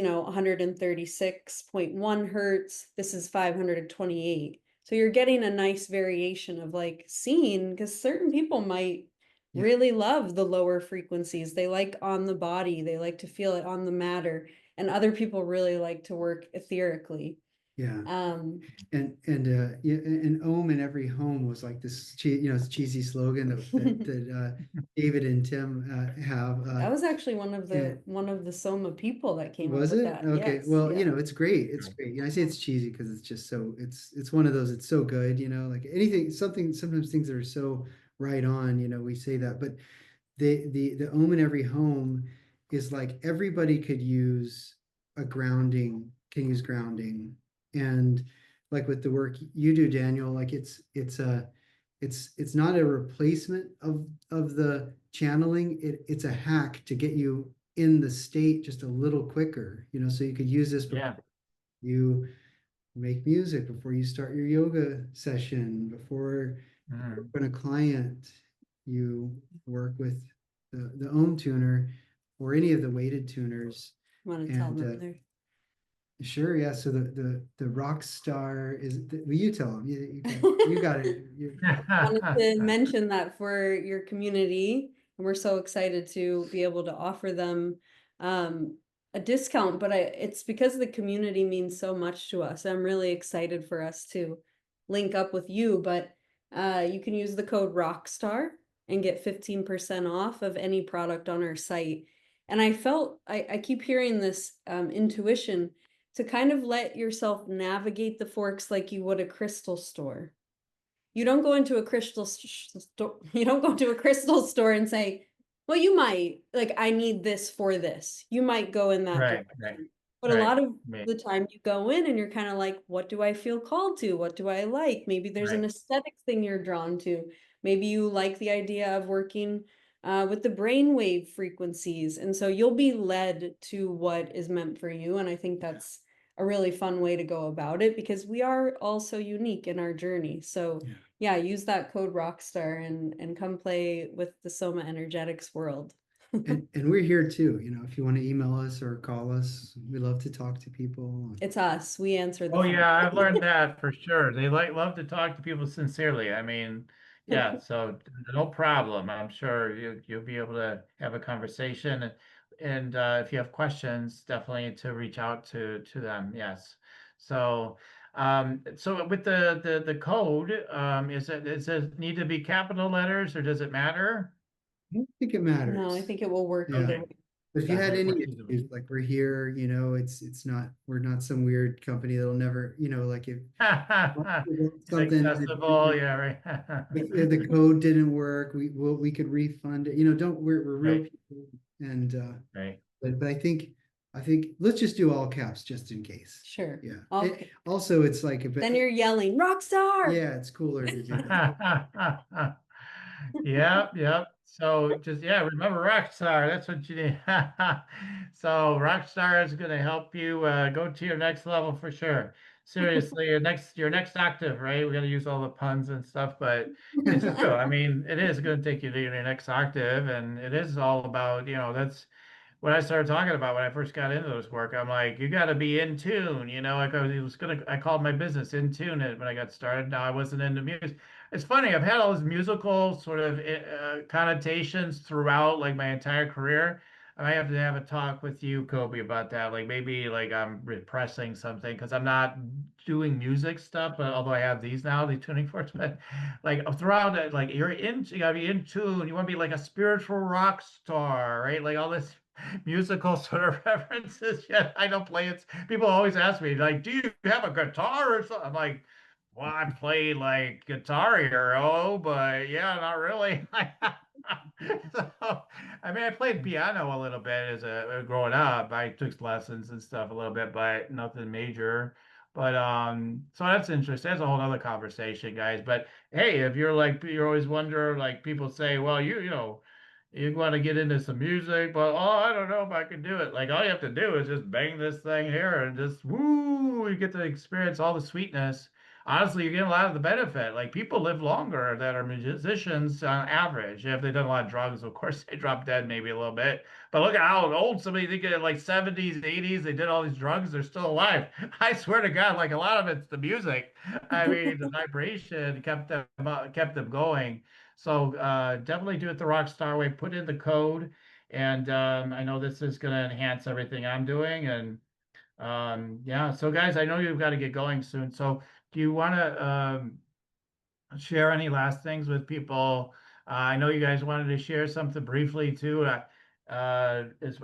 136.1 hertz. This is 528. So you're getting a nice variation of like seeing, because certain people might Yeah. really love the lower frequencies. They like on the body, they like to feel it on the matter, and other people really like to work etherically. yeah. Um, An ohm in every home was like this, cheesy slogan that David and Tim have. that was actually one of and- the Soma people that came up Was with it? that. Okay. Yes, Well, yeah. it's great. It's great. I say it's cheesy because it's just so it's one of those, it's so good, like anything, sometimes things that are so right on, we say that, but the ohm in every home is like everybody could use can use grounding. And like with the work you do, Daniel, like it's not a replacement of the channeling. It's a hack to get you in the state just a little quicker, so you could use this before Yeah. you make music, before you start your yoga session, before you Mm. work on a client, you work with the ohm tuner or any of the weighted tuners. Want to tell And them there? sure, yeah. So the Rockstar is well, you tell them. You got it. Wanted to mention that for your community, and we're so excited to be able to offer them a discount. But it's because the community means so much to us. I'm really excited for us to link up with you. But you can use the code Rockstar and get 15% off of any product on our site. And I keep hearing this intuition to kind of let yourself navigate the forks like you would a crystal store. You don't go into a crystal store. You don't go to a crystal store and say, well, you might like, I need this for this. You might go in that Right, direction. right, But a lot of right, the time you go in and you're kind of like, what do I feel called to? What do I like? Maybe there's an right. aesthetic thing you're drawn to. Maybe you like the idea of working with the brainwave frequencies. And so you'll be led to what is meant for you. And I think that's a really fun way to go about it because we are all so unique in our journey. So yeah, use that code Rockstar and come play with the SomaEnergetics world. And we're here too. If you want to email us or call us, we love to talk to people. It's us. We answer the Oh phone. yeah, I've learned that for sure. They love to talk to people sincerely. I mean, yeah, so no problem. I'm sure you'll be able to have a conversation, and if you have questions, definitely to reach out to them. Yes. So so with the code, does it need to be capital letters or does it matter? I don't think it No, matters. I think it will work Yeah. either way. But if you had any Works either way. issues, like we're here, we're not some weird company that'll never, like if something Accessible, yeah, right. if the code didn't work, we could refund it. Don't we're real Right. people. And Right. but I think let's just do all caps just in case. Sure. Yeah. Okay. Also, it's like Then you're yelling, Rockstar! yeah, it's cooler to do that. Yep, yep. So just remember Rockstar. That's what you need. So Rockstar is going to help you go to your next level for sure. Seriously, your next octave, right? We're going to use all the puns and stuff, but it's true. I mean, it is going to take you to your next octave, and it is all about, that's what I started talking about when I first got into this work. I'm like, you got to be in tune, like I called my business In Tune it when I got started. Now I wasn't into music. It's funny, I've had all those musical sort of connotations throughout like my entire career. I might have to have a talk with you, Coby, about that. Like maybe like I'm repressing something because I'm not doing music stuff, but although I have these now, the tuning forks, but like throughout it, like you gotta be in tune. You want to be like a spiritual rock star, right? Like all this musical sort of references. Yet I don't play it. People always ask me, like, do you have a guitar or something? I'm like, well, I play like Guitar Hero, but yeah, not really. So, I mean, I played piano a little bit as a growing up. I took lessons and stuff a little bit, but nothing major. But so that's interesting. That's a whole other conversation, guys. But hey, if you're like you're always wonder, like people say, well, you want to get into some music, but oh, I don't know if I can do it. Like all you have to do is just bang this thing here and just woo, you get to experience all the sweetness. Honestly, you get a lot of the benefit. Like people live longer that are musicians on average. If they've done a lot of drugs, of course they drop dead maybe a little bit. But look at how old somebody they get like 70s, 80s, they did all these drugs, they're still alive. I swear to God, like a lot of it's the music. I mean, the vibration kept them going. So definitely do it the Rockstar way. Put in the code, and I know this is going to enhance everything I'm doing. And yeah, so guys, I know you've got to get going soon. So do you want to share any last things with people? I know you guys wanted to share something briefly too. As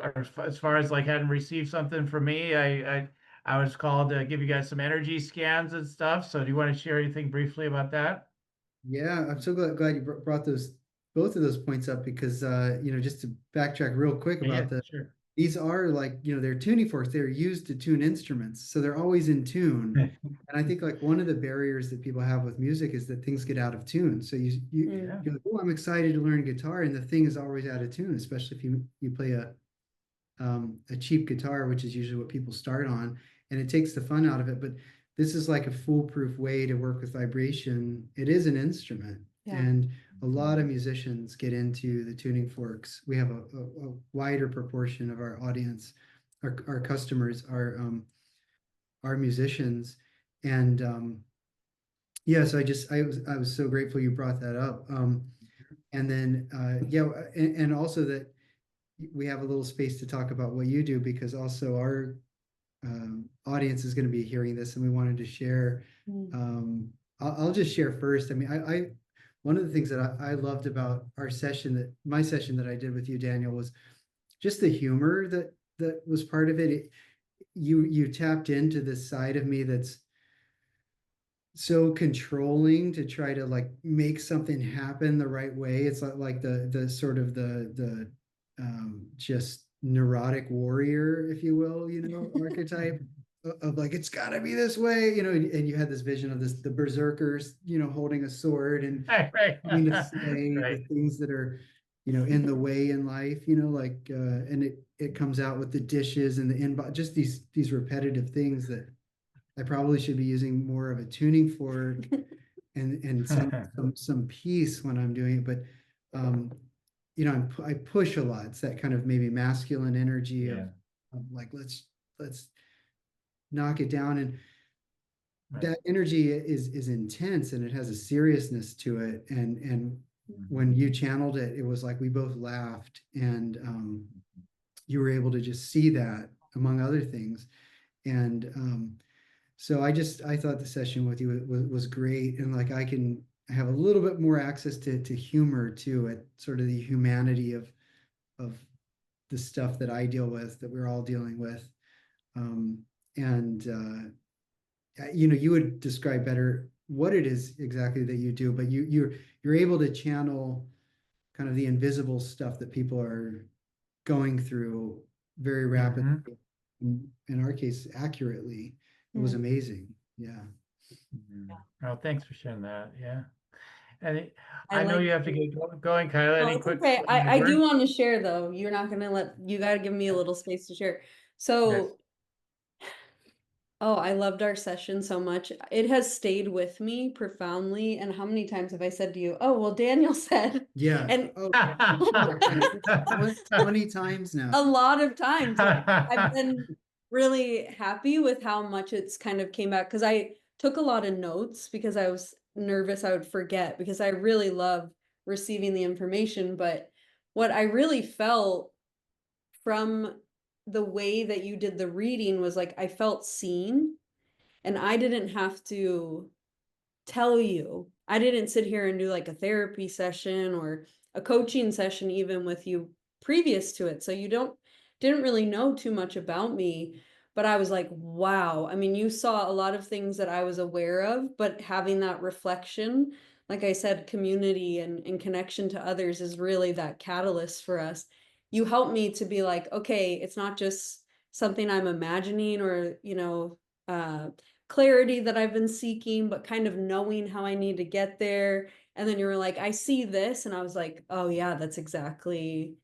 far as like hadn't received something from me, I was called to give you guys some energy scans and stuff. So do you want to share anything briefly about that? Yeah, I'm so glad you brought those both of those points up because just to backtrack real quick Yeah, about sure. these are like, they're tuning forks. They're used to tune instruments, so they're always in tune. And I think like one of the barriers that people have with music is that things get out of tune. So Yeah. you're like, oh, I'm excited to learn guitar, and the thing is always out of tune, especially if you play a cheap guitar, which is usually what people start on, and it takes the fun out of it. But this is like a foolproof way to work with vibration. It is an instrument, Yeah. and a lot of musicians get into the tuning forks. We have a wider proportion of our audience, our customers, are musicians, and yeah. So I was so grateful you brought that up. And then yeah, and also that we have a little space to talk about what you do, because also our audience is going to be hearing this, and we wanted to share. I'll just share first. I mean, I one of the things that I loved about my session that I did with you, Daniel, was just the humor that was part of it. You tapped into this side of me that's so controlling to try to like make something happen the right way. It's like the sort of the just neurotic warrior, if you will, archetype of like it's got to be this way, and you had this vision of the berserkers, holding a sword and Right. coming to say Right. the things that are, in the way in life, like and it comes out with the dishes and the inbox, just these repetitive things that I probably should be using more of a tuning fork and some peace when I'm doing it. But I push a lot. It's that kind of maybe masculine energy Yeah. of like let's knock it down. And Right. that energy is intense, and it has a seriousness to it. And when you channeled it, it was like we both laughed, and you were able to just see that among other things. And so I thought the session with you was great, and like I can have a little bit more access to humor too, at sort of the humanity of the stuff that I deal with, that we're all dealing with. And you would describe better what it is exactly that you do, but you're able to channel kind of the invisible stuff that people are going through very rapidly. In our case, accurately. It was amazing. Yeah. Oh, thanks for sharing that. Yeah. And I I know like you have to get going, Kyla. No, Any it's quick okay. I do words? want to share though. You're not gonna you gotta give me a little space to share. Yes. So Oh, I loved our session so much. It has stayed with me profoundly. And how many times have I said to you, oh, well, Daniel said, Yeah. and Oh, what's 20 times now? a lot of times. And I've been really happy with how much it's kind of came back, because I took a lot of notes because I was nervous I would forget, because I really love receiving the information. But what I really felt from the way that you did the reading was like I felt seen, and I didn't have to tell you. I didn't sit here and do like a therapy session or a coaching session even with you previous to it. So you didn't really know too much about me, but I was like, wow. I mean, you saw a lot of things that I was aware of, but having that reflection, like I said, community and connection to others is really that catalyst for us. You helped me to be like, okay, it's not just something I'm imagining or, clarity that I've been seeking, but kind of knowing how I need to get there. And then you were like, I see this. And I was like, oh, yeah, that's exactly,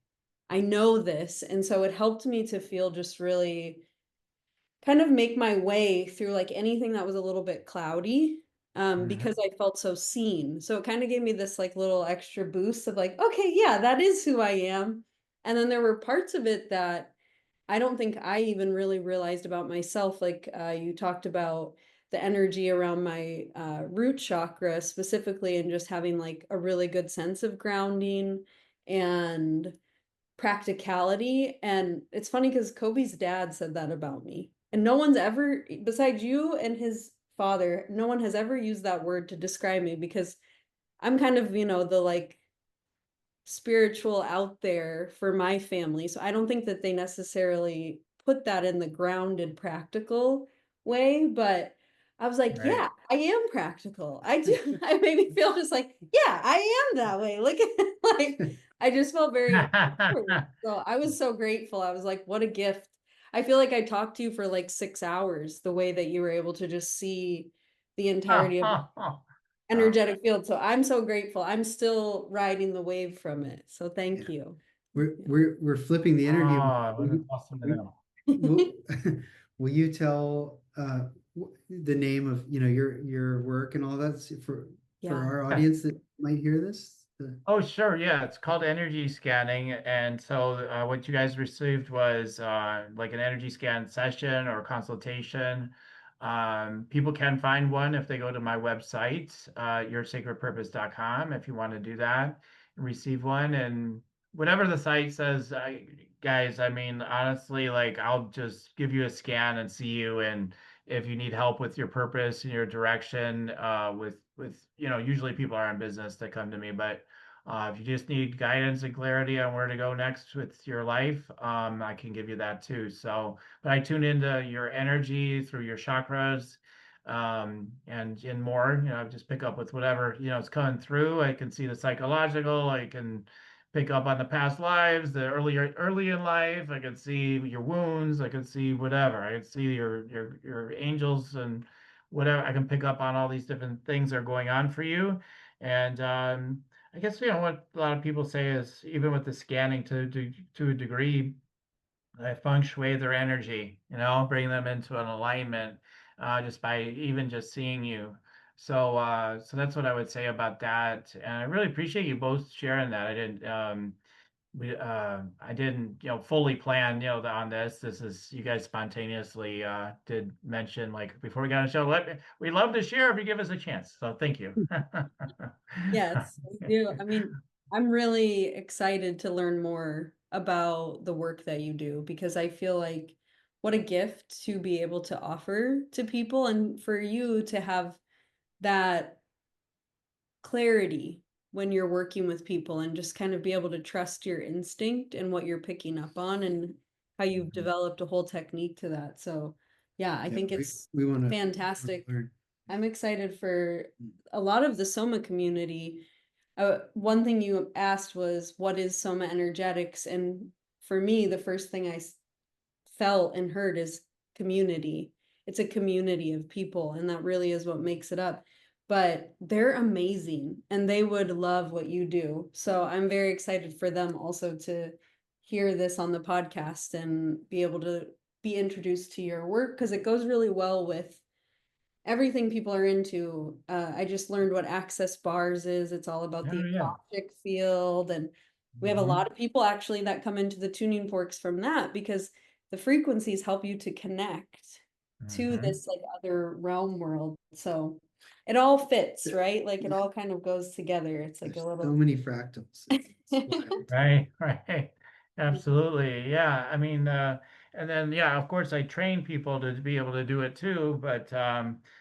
I know this. And so it helped me to feel just really kind of make my way through like anything that was a little bit cloudy, because I felt so seen. So it kind of gave me this like little extra boost of like, okay, yeah, that is who I am. And then there were parts of it that I don't think I even really realized about myself. Like you talked about the energy around my root chakra specifically, and just having like a really good sense of grounding and practicality. And it's funny because Kobe's dad said that about me. And no one's ever, besides you and his father, no one has ever used that word to describe me, because I'm kind of, the like spiritual out there for my family. So I don't think that they necessarily put that in the grounded, practical way. But I was like, Right. yeah, I am practical. I do. I made me feel just like, yeah, I am that way. Look at like, I just felt very empowered. So I was so grateful. I was like, what a gift. I feel like I talked to you for like 6 hours, the way that you were able to just see the entirety of Oh, energetic field. So I'm so grateful. I'm still riding the wave from it. So thank Yeah. you. We're flipping the interview. well, that's awesome to know. Will, will you tell the name of your work and all that for Yeah. our audience that might hear this? Oh, sure. Yeah, it's called energy scanning. And so what you guys received was like an energy scan session or consultation. People can find one if they go to my website, yoursacredpurpose.com, if you want to do that and receive one. And whatever the site says, guys, I mean, honestly, like I'll just give you a scan and see you. And if you need help with your purpose and your direction, usually people are in business that come to me, but if you just need guidance and clarity on where to go next with your life, I can give you that too. So, but I tune into your energy through your chakras, and more. Just pick up with whatever is coming through. I can see the psychological. I can pick up on the past lives, the early in life. I can see your wounds. I can see whatever. I can see your angels and whatever. I can pick up on all these different things that are going on for you, and I guess what a lot of people say is even with the scanning to a degree, I feng shui their energy, bring them into an alignment just by even just seeing you. So that's what I would say about that. And I really appreciate you both sharing that. I didn't fully plan on this. This is you guys spontaneously did mention like before we got on the show. We'd love to share if you give us a chance. So thank you. Yes, I do. I mean, I'm really excited to learn more about the work that you do, because I feel like what a gift to be able to offer to people, and for you to have that clarity when you're working with people, and just kind of be able to trust your instinct and what you're picking up on, and how you've developed a whole technique to that. So yeah, I Yeah, think it's we want to fantastic. learn. I'm excited for a lot of the Soma community. One thing you asked was, what is SomaEnergetics? And for me, the first thing I felt and heard is community. It's a community of people, and that really is what makes it up. But they're amazing, and they would love what you do. So I'm very excited for them also to hear this on the podcast and be able to be introduced to your work, because it goes really well with everything people are into. I just learned what access bars is. It's all about the Oh, yeah. acoustic field. And we have a Mhm. lot of people actually that come into the tuning forks from that, because the frequencies help you to connect to Mhm. this like other realm world. So it all fits, right? Like it all kind of goes together. It's like There's a so little. many fractals. It's wild. Right, right. Absolutely. Yeah. I mean, and then, yeah, of course, I train people to be able to do it too, but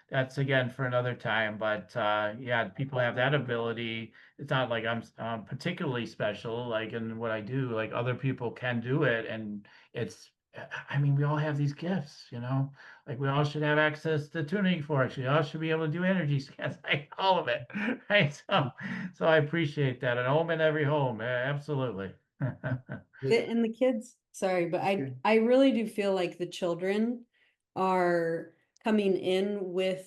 that's again for another time. But yeah, people have that ability. It's not like I'm particularly special, like in what I do, like other people can do it. And it's, I mean, we all have these gifts, like we all should have access to tuning forks. We all should be able to do energy scans, like all of it. Right. So I appreciate that. An home in every home. Absolutely. And the kids, sorry, but I really do feel like the children are coming in with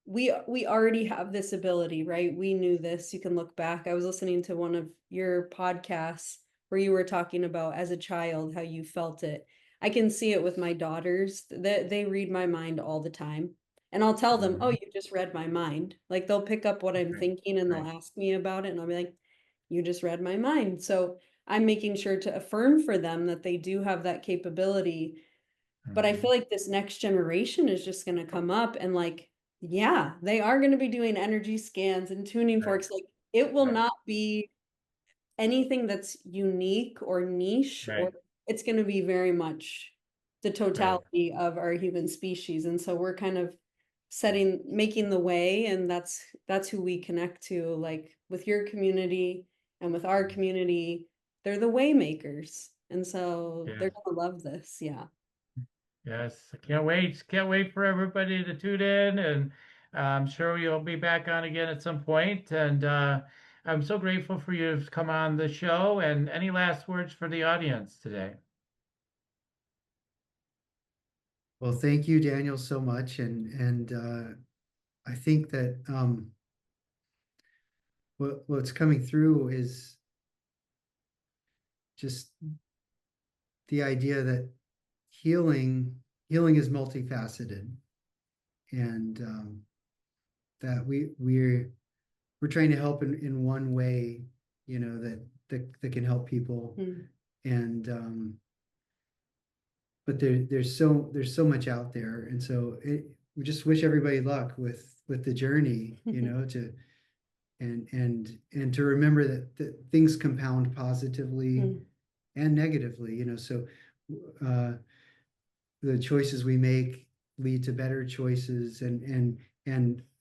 we already have this ability, right? We knew this. You can look back. I was listening to one of your podcasts where you were talking about as a child how you felt it. I can see it with my daughters. They read my mind all the time. And I'll tell them, "Oh, Mhm. you just read my mind." Like they'll pick up what I'm Right, thinking and they'll right. ask me about it and I'll be like, "You just read my mind." So I'm making sure to affirm for them that they do have that capability. But I Mhm. feel like this next generation is just going to come up and like, yeah, they are going to be doing energy scans and tuning Right, forks. Like it will right, not be anything that's unique or niche, or right, it's going to be very much the right. totality of our human species. And so we're kind of making the way, and that's who we connect to, like with your community and with our community. They're the way makers. And so they're Yes, going to love this. Yeah. yes. I can't wait. Can't wait for everybody to tune in, and I'm sure you'll be back on again at some point. And I'm so grateful for you to come on the show. And any last words for the audience today? Well, thank you, Daniel, so much. And I think that what's coming through is just the idea that healing healing is multifaceted, and that we're trying to help in one way, that can help people. Mm. And but there's so much out there, and so we just wish everybody luck with the journey, to and to remember that things compound positively Mm. and negatively, so uh, the choices we make lead to better choices, and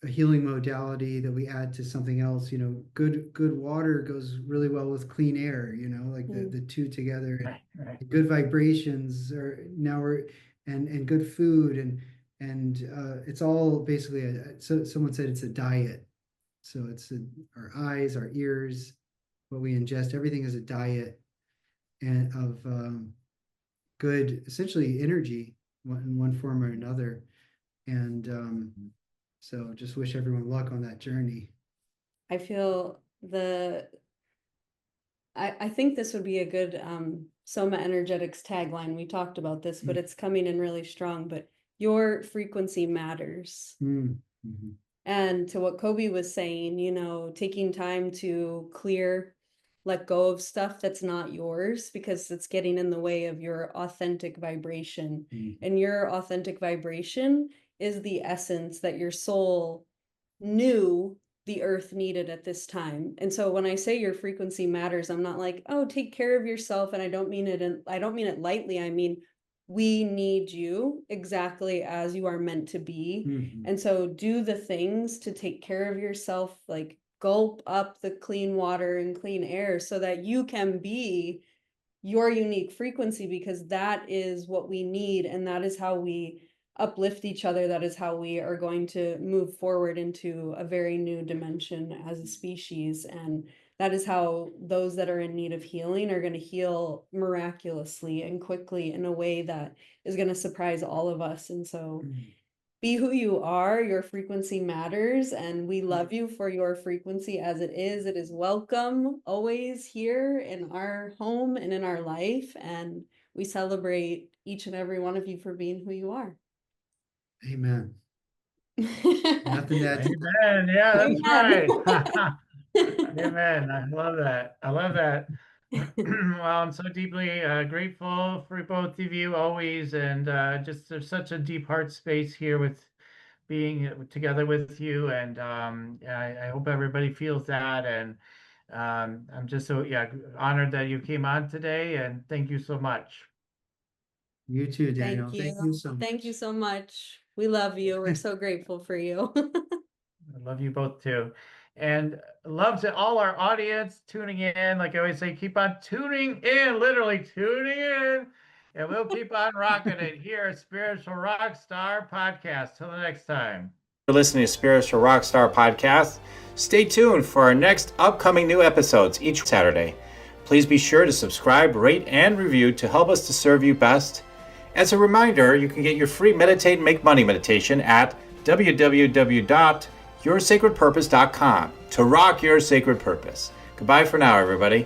a healing modality that we add to something else. Good water goes really well with clean air, like the Mm. the two together. Right, right. And good vibrations are now we're and good food, and it's all basically so someone said it's a diet. So it's our eyes, our ears, what we ingest, everything is a diet and of good, essentially energy, in one form or another. And so just wish everyone luck on that journey. I feel I think this would be a good SomaEnergetics tagline. We talked about this, but it's coming in really strong. But your frequency matters. Mm-hmm. And to what Coby was saying, taking time to let go of stuff that's not yours because it's getting in the way of your authentic vibration. Mm-hmm. And your authentic vibration is the essence that your soul knew the earth needed at this time. And so when I say your frequency matters, I'm not like, oh, take care of yourself. And I don't mean it lightly. I mean, we need you exactly as you are meant to be. Mm-hmm. And so do the things to take care of yourself, like gulp up the clean water and clean air so that you can be your unique frequency, because that is what we need. And that is how we uplift each other. That is how we are going to move forward into a very new dimension as a species. And that is how those that are in need of healing are going to heal miraculously and quickly in a way that is going to surprise all of us. And so be who you are. Your frequency matters, and we love you for your frequency as it is. It is welcome always here in our home and in our life, and we celebrate each and every one of you for being who you are. Amen. Nothing to add to that. Amen. Yeah, that's right. Amen. Amen. I love that. I love that. Well, I'm so deeply grateful for both of you always, and just there's such a deep heart space here with being together with you, and I hope everybody feels that. And I'm just so honored that you came on today, and thank you so much. You too, Daniel. Thank Thank you. you so much. Thank you so much. We love you. We're so grateful for you. I love you both too. And love to all our audience tuning in. Like I always say, keep on tuning in, literally tuning in. And we'll keep on rocking it here at Spiritual Rockstar Podcast. Till the next time. For listening to Spiritual Rockstar Podcast. Stay tuned for our next upcoming new episodes each Saturday. Please be sure to subscribe, rate, and review to help us to serve you best. As a reminder, you can get your free Meditate and Make Money meditation at www.yoursacredpurpose.com to rock your sacred purpose. Goodbye for now, everybody.